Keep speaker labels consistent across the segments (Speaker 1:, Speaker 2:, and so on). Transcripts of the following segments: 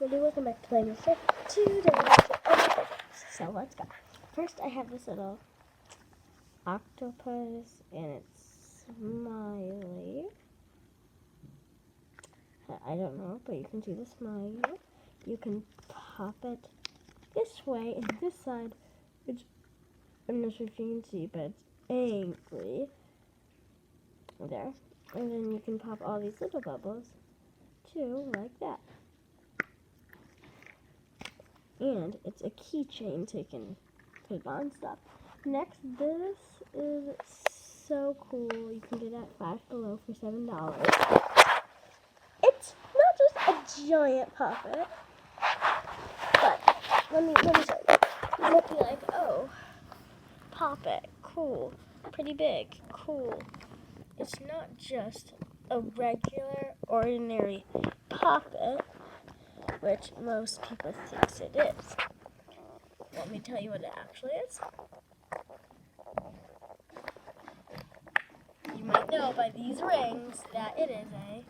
Speaker 1: everybody, welcome back to Play Mr. Today. So let's go. First I have this little octopus and it's smiley. I don't know, but you can see the smile. You can pop it this way and this side, which I'm not sure if you can see, but it's angry. There. And then you can pop all these little bubbles too, like that. And it's a keychain, so you can put it on stuff. Next, this is so cool. You can get it at Five Below for $7. It's not just a giant puppet, but let me show you. You might be like, oh, puppet, cool, pretty big, cool. It's not just a regular, ordinary puppet, which most people think it is. Let me tell you what it actually is. You might know by these rings that it is a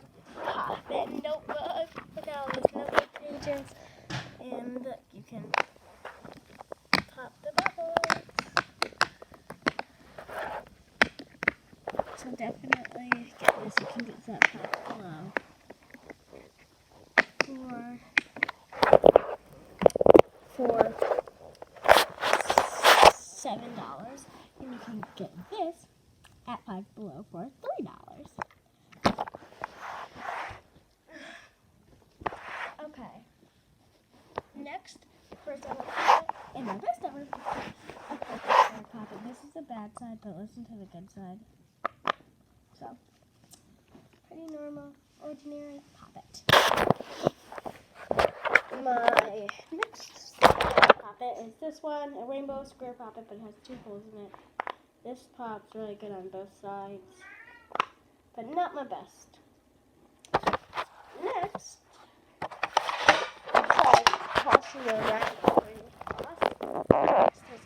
Speaker 1: puppet notebook. Look at all these notebook pages. And look, you can pop the bubbles. So definitely get this. You can get that Five Below for $7, and you can get this at Five Below for $3. Okay. Next, first ever puppet, and my best ever puppet. This is the bad side, but listen to the good side. So, pretty normal, ordinary puppet. My next puppet is this one, a rainbow square puppet, but it has 2 holes in it. This pops really good on both sides, but not my best. Next, I'll toss you around. Next is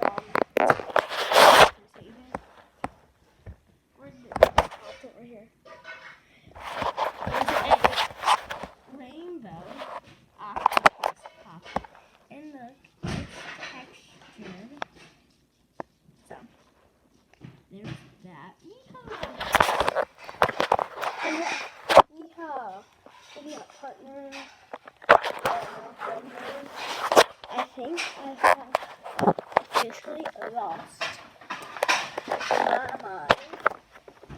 Speaker 1: where's it? It's over here. There's a rainbow octopus puppet, and look, it's textured. So there's that. Yeehaw! Yeehaw! Maybe a partner. I think I have officially lost my mind.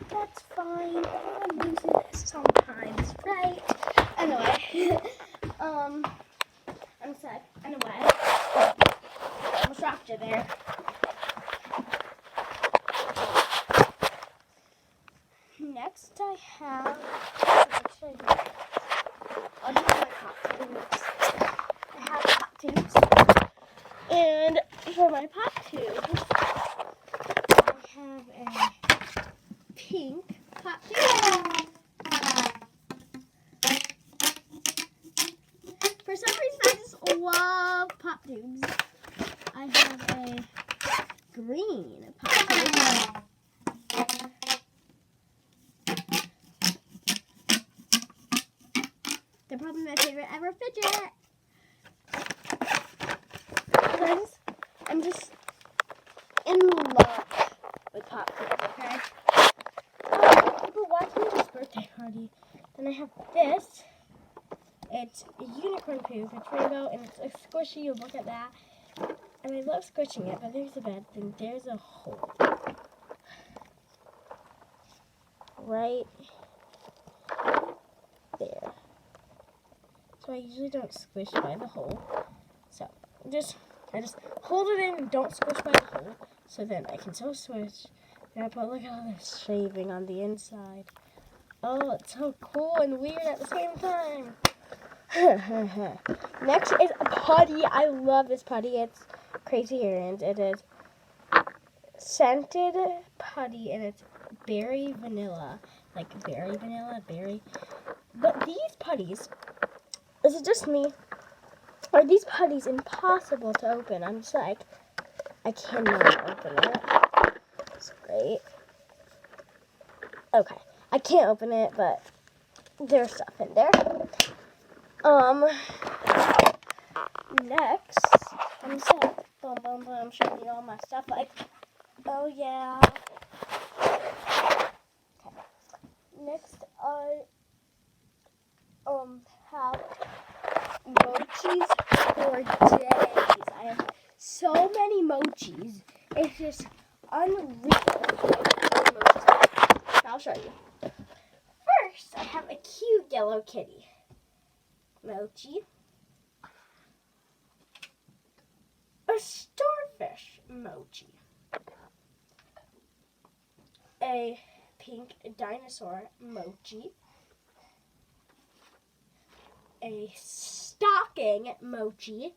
Speaker 1: That's fine. I'm losing it sometimes, right? Anyway, I'm sad. Anyway, almost dropped you there. Next, I have. I'll do my pop tubes. I have pop tubes, and for my pop tubes, I have a pink pop tube. For some reason, I just love pop tubes. I have a green pop tube. They're probably my favorite ever fidget. Friends, I'm just in love with pop tubes, okay? People watching this birthday party. Then I have this. It's a unicorn poop. It's rainbow and it's squishy. You look at that. And I love squishing it, but there's a bad thing. There's a hole. Right there. So I usually don't squish by the hole. So I just hold it in and don't squish by the hole. So then I can so switch. And I put, look at all this shaving on the inside. Oh, it's so cool and weird at the same time. Next is a putty. I love this putty. It's Crazy Errands. It is scented putty and it's berry vanilla. Like berry vanilla, berry. But these putties, is it just me? Are these putties impossible to open? I'm just like, I cannot open it. It's great. Okay, I can't open it, but there's stuff in there. Next, I'm set. Boom, boom, boom. Showing you all my stuff. Like, oh yeah. Okay. Next, I have mochis for days. I have so many mochis. It's just unreal. I'll show you. First, I have a cute yellow kitty mochi. A starfish mochi. A pink dinosaur mochi. A stocking mochi.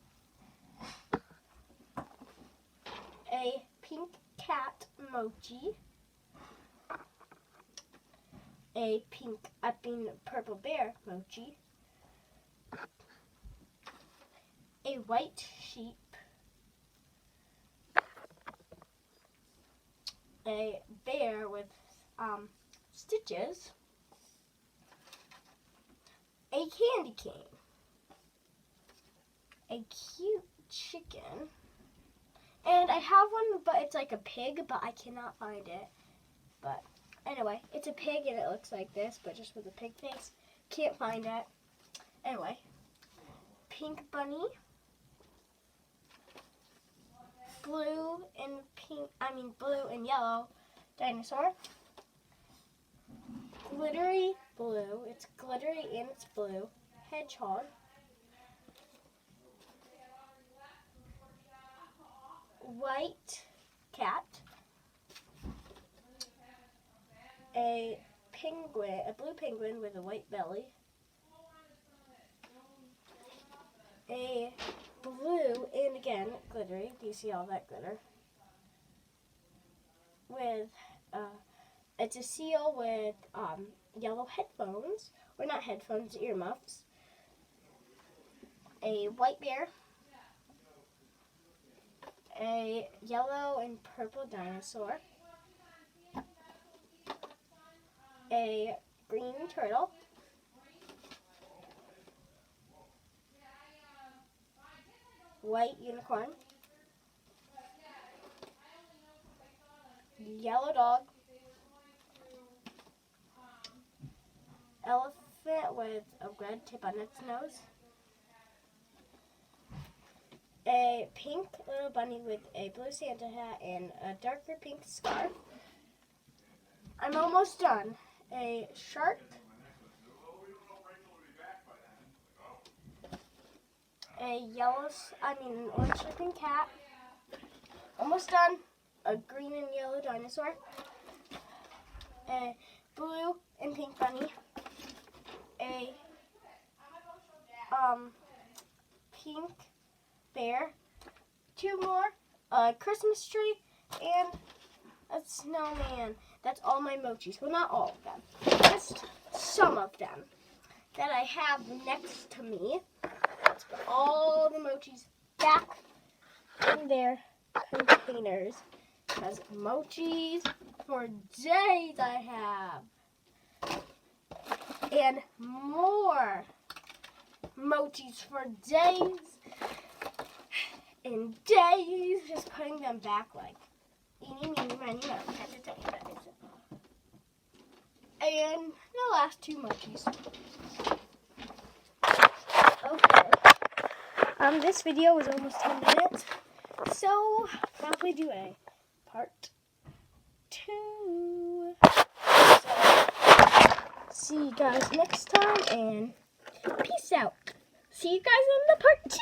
Speaker 1: A pink cat mochi. A purple bear mochi. A white sheep. A bear with stitches. A candy cane. A cute chicken. And I have one, but it's like a pig, but I cannot find it. But anyway, it's a pig and it looks like this, but just with a pig face. Can't find it. Anyway, pink bunny. Blue and yellow dinosaur. Glittery blue. It's glittery and it's blue. Hedgehog. White cat. A blue penguin with a white belly. A blue, and again, glittery. Do you see all that glitter? With, it's a seal with yellow headphones, or not headphones, earmuffs. A white bear. A yellow and purple dinosaur. A green turtle. White unicorn. Yellow dog. Elephant with a red tip on its nose. A pink little bunny with a blue Santa hat and a darker pink scarf. I'm almost done. A shark. An orange looking cat. Almost done. A green and yellow dinosaur. A blue and pink bunny. A pink bear. Two more. A Christmas tree and a snowman. That's all my mochis. Well, not all of them. Just some of them that I have next to me. Let's put all the mochis back in their containers. Because mochis for days I have. And more mochis for days and days. Just putting them back like eeny, meeny, miny, moe. And the last two mochis. Okay. This video was almost 10 minutes, so probably do a part 2. So, see you guys next time, and peace out. See you guys in the part 2.